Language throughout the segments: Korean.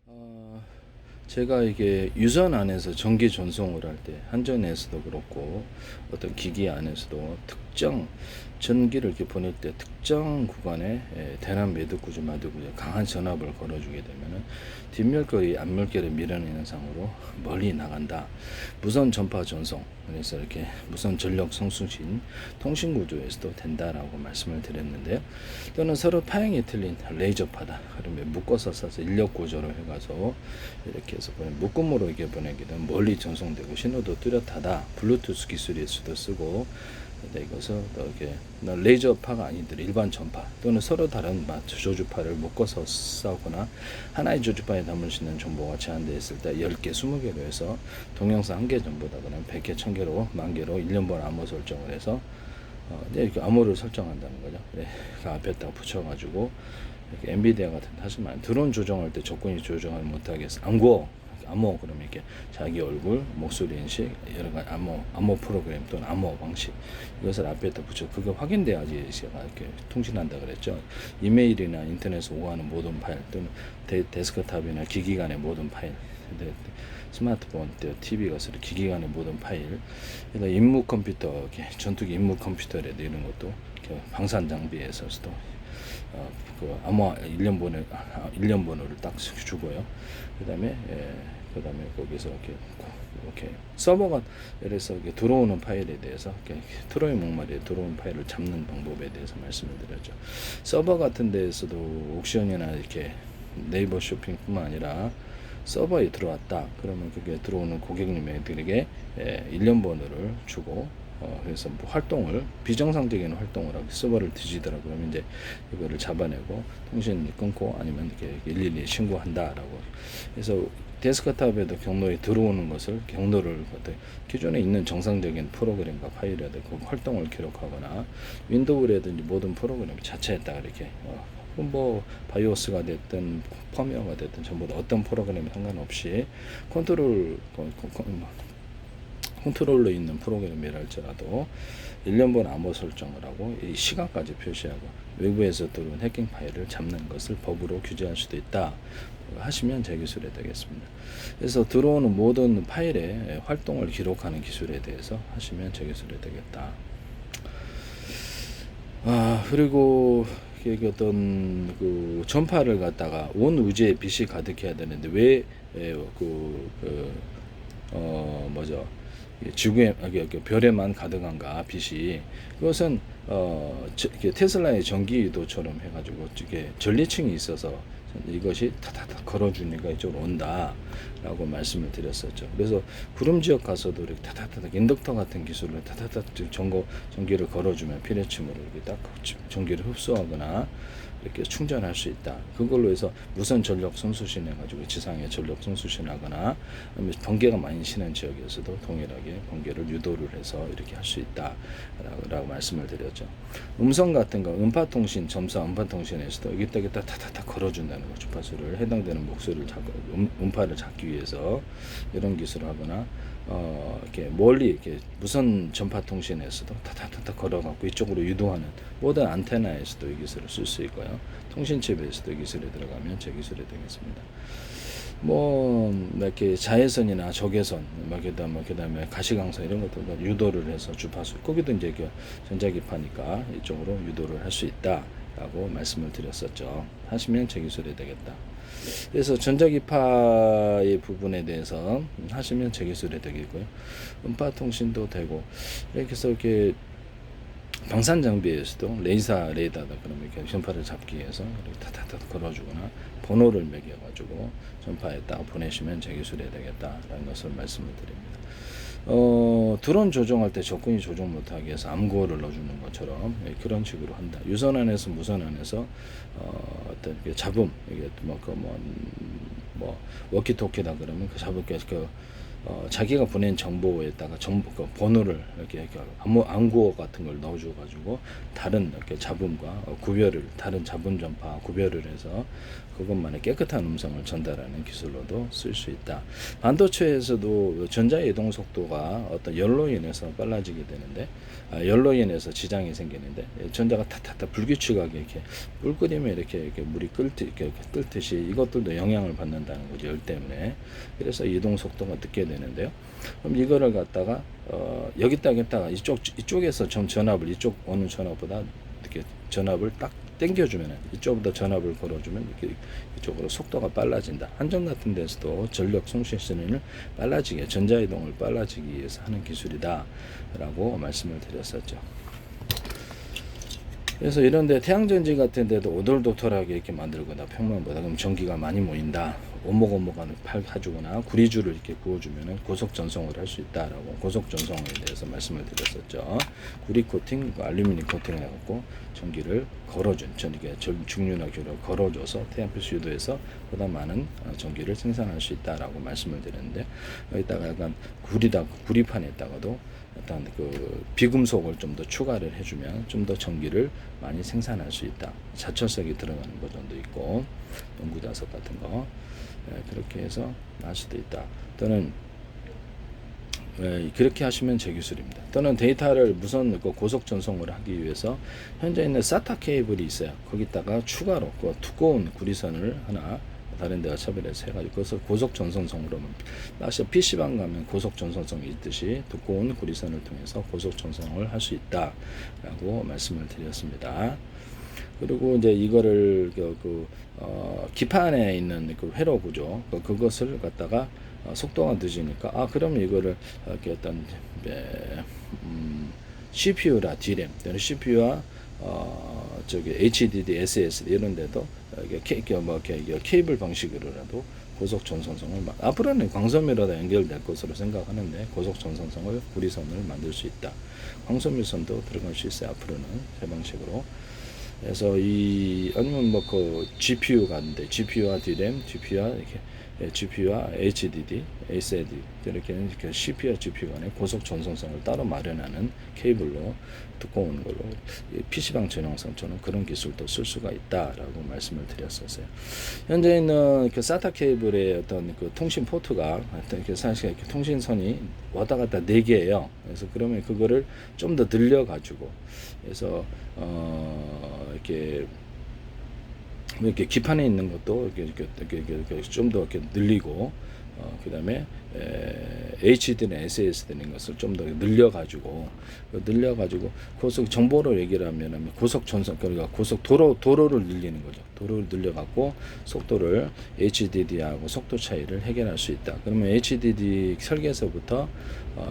어, 제가 이게 유선 안에서 전기 전송을 할 때 한전에서도 그렇고 어떤 기기 안에서도 특정 전기를 이렇게 보낼 때 특정 구간에 대남 매듭구조 마두구조 강한 전압을 걸어주게 되면은 뒷멸거리 앞멸결을 밀어내는 상으로 멀리 나간다. 무선 전파 전송, 그래서 이렇게 무선 전력 송수신 통신 구조에서도 된다라고 말씀을 드렸는데요. 또는 서로 파형이 틀린 레이저파다. 그러면 묶어서 써서 인력 구조로 해가서 이렇게 해서 묶음으로 이게 보내게 되면 멀리 전송되고 신호도 뚜렷하다. 블루투스 기술일 수도 쓰고, 근데 이것을 이렇게 레이저파가 아니더라도 일반 전파 또는 서로 다른 조주파를 묶어서 싸우거나 하나의 조주파에 담을 수 있는 정보가 제한되어 있을 때 10개, 20개로 해서 동영상 1개 전보다 그냥 100개, 1000개로, 10,000개로 1년번 암호 설정을 해서 이렇게 암호를 설정한다는 거죠. 네, 그 앞에다가 붙여가지고 이렇게 엔비디아 같은 하지만 드론 조정할 때 조건이 조정을 못하겠어. 암호 그러면 이렇게 자기 얼굴, 목소리 인식, 여러 가지 암호 프로그램 또는 암호 방식 이것을 앞에다 붙여 그게 확인돼야지 제가 이렇게 통신한다 그랬죠. 이메일이나 인터넷에 오가는 모든 파일 또는 데스크탑이나 기기 간의 모든 파일, 스마트폰, TV 같은 기기 간의 모든 파일, 임무 컴퓨터, 이렇게 전투기 임무 컴퓨터라도 이런 것도 방산 장비에서도 그 암호 1년 번호를 딱 주고요. 그다음에 거기서 이렇게 서버가 예를 들어서 이렇게 들어오는 파일에 대해서 트로이 목마리에 들어오는 파일을 잡는 방법에 대해서 말씀을 드렸죠. 서버 같은 데에서도 옥션이나 이렇게 네이버 쇼핑뿐만 아니라 서버에 들어왔다. 그러면 그게 들어오는 고객님들에게 1년 번호를 주고 그래서 뭐 활동을 비정상적인 활동을 하고 서버를 뒤지더라 그러면 이제 이거를 잡아내고 통신 끊고 아니면 이렇게 112에 신고한다라고. 그래서 데스크탑에도 경로에 들어오는 것을 경로를 기존에 있는 정상적인 프로그램과 파일에도 그 활동을 기록하거나 윈도우라든지 모든 프로그램 자체에다가 이렇게 뭐 바이오스가 됐든 펌웨어가 됐든 전부 다 어떤 프로그램 상관없이 컨트롤러 있는 프로그램이랄지라도 1년분 암호 설정을 하고 이 시간까지 표시하고 외부에서 들어온 해킹 파일을 잡는 것을 법으로 규제할 수도 있다 하시면 제 기술이 되겠습니다. 그래서 들어오는 모든 파일의 활동을 기록하는 기술에 대해서 하시면 제 기술이 되겠다. 그리고 이게 어떤 그 전파를 갖다가 온 우주에 빛이 가득해야 되는데 왜 뭐죠? 지구에 별에만 가득한가 빛이. 그것은 테슬라의 전기도처럼 해가지고 이게 전리층이 있어서 이것이 타타타 걸어주니까 이쪽으로 온다라고 말씀을 드렸었죠. 그래서 구름 지역 가서도 이렇게 타타타 인덕터 같은 기술로 타타타 전기를 걸어주면 피뢰침으로 이렇게 딱 전기를 흡수하거나 이렇게 충전할 수 있다. 그걸로 해서 무선 전력送수신 해가지고 지상에 전력送수신하거나 번개가 많이 쉬는 지역에서도 동일하게 번개를 유도를 해서 이렇게 할 수 있다라고 말씀을 드렸죠. 음성 같은 거 음파통신, 점사 음파통신에서도 여기다 타타타 걸어준다는 거. 주파수를 해당되는 목소리를 음파를 잡기 위해서 이런 기술을 하거나 이렇게 멀리 이렇게 무선 전파 통신에서도 타타타타 걸어갖고 이쪽으로 유도하는 모든 안테나에서도 이 기술을 쓸 수 있고요. 통신칩에서도 이 기술이 들어가면 제 기술이 되겠습니다. 뭐 이렇게 자외선이나 적외선, 그다음에 가시광선 이런 것들 유도를 해서 주파수 거기도 이제 전자기파니까 이쪽으로 유도를 할 수 있다라고 말씀을 드렸었죠. 하시면 제 기술이 되겠다. 그래서 전자기파의 부분에 대해서 하시면 제 기술이 되겠고요. 음파 통신도 되고 이렇게 해서 이렇게 방산 장비에서도 레이더다 그러면 이렇게 전파를 잡기 위해서 이렇게 타타타 걸어주거나 번호를 매겨가지고 전파에 딱 보내시면 제 기술이 되겠다라는 것을 말씀을 드립니다. 드론 조종할 때 적군이 조종 못하게 해서 암구호를 넣어주는 것처럼 그런 식으로 한다. 유선 안에서 무선 안에서 어떤 잡음 이게 워키토키다 그러면 그 잡을 게 자기가 보낸 정보에다가 그 번호를 이렇게 암구어 같은 걸 넣어줘가지고 다른 이렇게 잡음과 구별을 다른 잡음 전파 구별을 해서 그것만의 깨끗한 음성을 전달하는 기술로도 쓸 수 있다. 반도체에서도 전자 이동 속도가 어떤 열로 인해서 빨라지게 되는데 열로 인해서 지장이 생기는데 전자가 타타타 불규칙하게 이렇게 물 끓이면 이렇게 물이 끓듯이 이것들도 영향을 받는다는 거죠. 열 때문에. 그래서 이동 속도가 늦게 되는데요. 그럼 이거를 갖다가 여기다가 이쪽에서 전압을 이쪽 오는 전압보다 이렇게 전압을 딱 당겨주면은 이쪽보다 전압을 걸어주면 이렇게 이쪽으로 속도가 빨라진다. 한전 같은 데서도 전력 송신 시간을 빨라지게 전자이동을 빨라지기 위해서 하는 기술이다라고 말씀을 드렸었죠. 그래서 이런데 태양전지 같은 데도 오돌도돌하게 이렇게 만들거나 평면보다 그럼 전기가 많이 모인다. 오목오목한 파주거나 구리줄을 이렇게 구워주면 고속 전송을 할 수 있다라고 고속 전송에 대해서 말씀을 드렸었죠. 구리 코팅, 알루미늄 코팅을 해갖고 전기를 걸어준 전기가 중륜하기로 걸어줘서 태양빛 유도해서 보다 많은 전기를 생산할 수 있다라고 말씀을 드렸는데 여기다가 약간 구리판에다가도 어떤 그 비금속을 좀 더 추가를 해주면 좀 더 전기를 많이 생산할 수 있다. 자철석이 들어가는 버전도 있고 농구자석 같은 거 그렇게 해서 할 수도 있다. 또는 그렇게 하시면 제 기술입니다. 또는 데이터를 무선 고속 전송을 하기 위해서 현재 있는 SATA 케이블이 있어요. 거기다가 추가로 그 두꺼운 구리선을 하나 다른 데가 차별해서 해가지고 그것을 고속 전송성으로 PC방 가면 고속 전송성이 있듯이 두꺼운 구리선을 통해서 고속 전송을 할 수 있다라고 말씀을 드렸습니다. 그리고 이제 이거를 기판에 있는 그 회로 구조 그것을 갖다가 속도가 늦으니까 그러면 이거를 이렇게 어떤 CPU라 DRAM 또는 CPU와 HDD, SSD 이런 데도 케이블 방식으로라도 고속 전송성을 앞으로는 광섬유로다 연결될 것으로 생각하는데 고속 전송성을 구리선을 만들 수 있다. 광섬유선도 들어갈 수 있어요. 앞으로는 새 방식으로. 그래서 아니면 그 GPU가 있는데 GPU와 DRAM, GPU와 HDD, SSD 이렇게 CPU와 GPU 간의 고속 전송성을 따로 마련하는 케이블로 두꺼운 걸로 PC방 전용성처럼 그런 기술도 쓸 수가 있다라고 말씀을 드렸었어요. 현재 있는 그 SATA 케이블의 어떤 그 통신 포트가 사실 이렇게 통신선이 왔다 갔다 4개예요. 그래서 그러면 그거를 좀 더 늘려 가지고 그래서 이렇게 기판에 있는 것도 이렇게 좀 더 이렇게 늘리고 그다음에 HD나 SSD 는 것을 좀 더 늘려가지고 고속 정보로 얘기를 하면 고속 전송 그러니까 고속 도로를 늘리는 거죠. 도로를 늘려갖고 속도를 HDD하고 속도 차이를 해결할 수 있다. 그러면 HDD 설계에서부터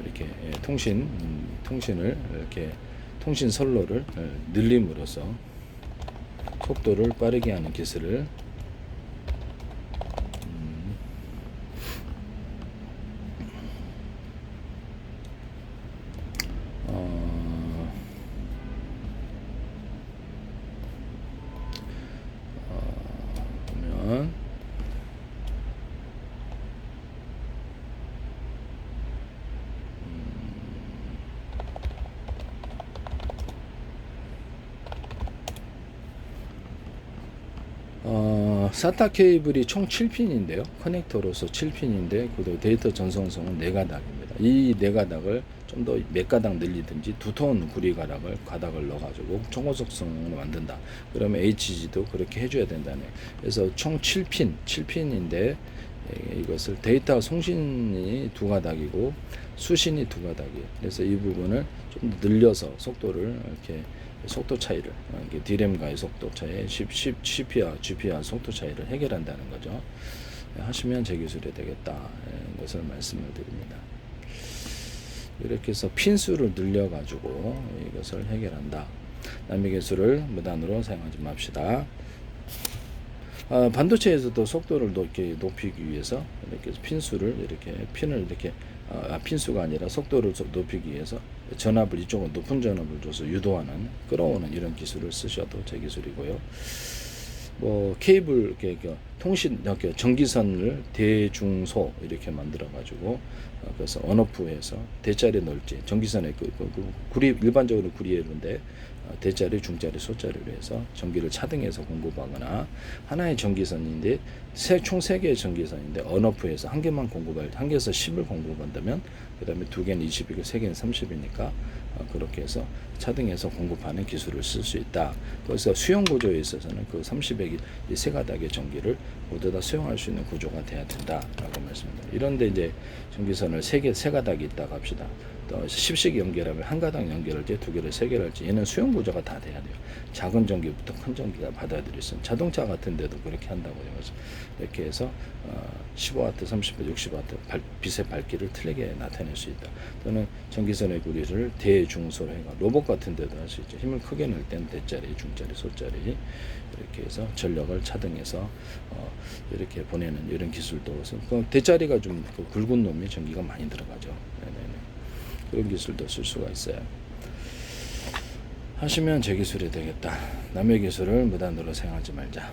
이렇게 통신을 이렇게 통신 선로를 늘림으로써 속도를 빠르게 하는 기술을 보면 SATA 케이블이 총 7핀인데요. 커넥터로서 7핀인데 그 데이터 전송성은 4가닥입니다. 이 4가닥을 좀 더 몇 가닥 늘리든지 두터운 가닥을 넣어가지고 초고속성으로 만든다. 그러면 HG도 그렇게 해줘야 된다네. 그래서 총 7핀인데 이것을 데이터 송신이 2가닥이고 수신이 2가닥이에요. 그래서 이 부분을 좀 늘려서 속도를 이렇게 속도 차이를 DRAM과의 속도 차이, CPU와 GPU와 속도 차이를 해결한다는 거죠. 하시면 제 기술이 되겠다. 것을 말씀을 드립니다. 이렇게 해서 핀 수를 늘려가지고 이것을 해결한다. 남의 기술을 무단으로 사용하지 맙시다. 반도체에서도 속도를 높이기 위해서 이렇게 핀을 이렇게 핀수가 아니라 속도를 높이기 위해서 전압을 이쪽은 높은 전압을 줘서 유도하는 끌어오는 이런 기술을 쓰셔도 제 기술이고요. 뭐 케이블 통신 전기선을 대중소 이렇게 만들어 가지고 그래서 언오프해서 대자리 넓지 전기선에 구리 일반적으로 구리에는데 대자리, 중자리, 소자리로 해서 전기를 차등해서 공급하거나 하나의 전기선인데 총 3개의 전기선인데 언오프해서 한 개만 공급할 한 개에서 10을 공급한다면 그다음에 두 개는 20이고 세 개는 30이니까 그렇게 해서 차등해서 공급하는 기술을 쓸 수 있다. 그래서 수용 구조에 있어서는 그 30의 세 가닥의 전기를 모두 다 수용할 수 있는 구조가 돼야 된다라고 말씀드립니다. 이런데 이제 전기선을 세 가닥이 있다고 합시다. 또 10씩 연결하면 한 가닥 연결할지 두 개를 세 개를 할지 얘는 수용 구조가 다 돼야 돼요. 작은 전기부터 큰 전기가 받아들일 수 있는 자동차 같은 데도 그렇게 한다고요. 그래서 이렇게 해서 15W, 30W, 60W 빛의 밝기를 틀리게 나타낼 수 있다. 또는 전기선의 구리를 대중소로 해가 로봇 같은 데도 할 수 있죠. 힘을 크게 넣을 때는 대자리, 중자리, 소자리 이렇게 해서 전력을 차등해서 이렇게 보내는 이런 기술도 대자리가 좀 굵은 놈이 전기가 많이 들어가죠. 네네네. 그런 기술도 쓸 수가 있어요. 하시면 제 기술이 되겠다. 남의 기술을 무단으로 사용하지 말자.